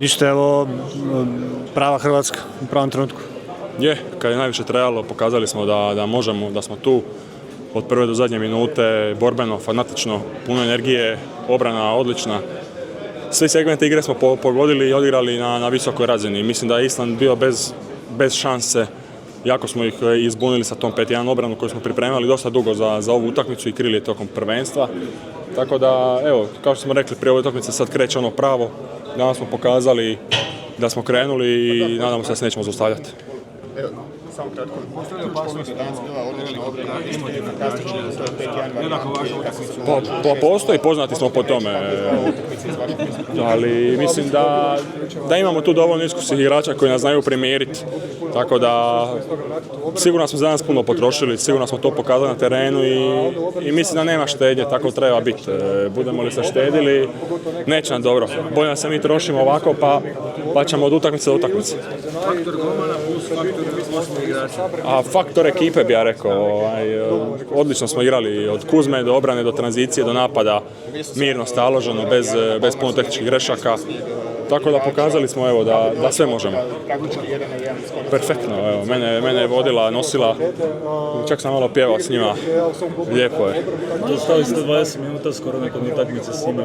Ništa, evo, prava Hrvatska u pravom trenutku. Kad je najviše trebalo, pokazali smo da možemo, da smo tu od prve do zadnje minute, borbeno, fanatično, puno energije, obrana odlična. Svi segmente igre smo pogodili i odigrali na visokoj razini. Mislim da je Island bio bez šanse. Jako smo ih izbunili sa tom 5-1 obranu koju smo pripremali dosta dugo za ovu utakmicu i krili je tokom prvenstva. Tako da, evo, kao što smo rekli, prije ove utakmice sad kreće ono pravo. Danas smo pokazali da smo krenuli i nadamo se da se nećemo zaustavljati. Samo kratko, postoji danas bila odlična obrana, fantastično, to je 5-1 Pa postoji, poznati smo po tome, ali mislim da imamo tu dovoljno iskusnih igrača koji nas znaju primiriti, tako da sigurno smo danas puno potrošili, sigurno smo to pokazali na terenu i mislim da nema štednje, tako treba biti. Budemo li se štedili, neće nam dobro. Bolje da se mi trošimo ovako pa ćemo od utakmice do utakmice. Faktor golmana plus faktor osnovnih igrača. A faktor ekipe bi ja rekao, odlično smo igrali od Kuzme do obrane, do tranzicije, do napada, mirno, staloženo, bez puno tehničkih grešaka. Tako da pokazali smo evo, da sve možemo. Perfektno, evo, mene je vodila, nosila, čak sam malo pjevao s njima, lijepo je. Dostali ste 20 minuta skoro nakon utakmice s njima.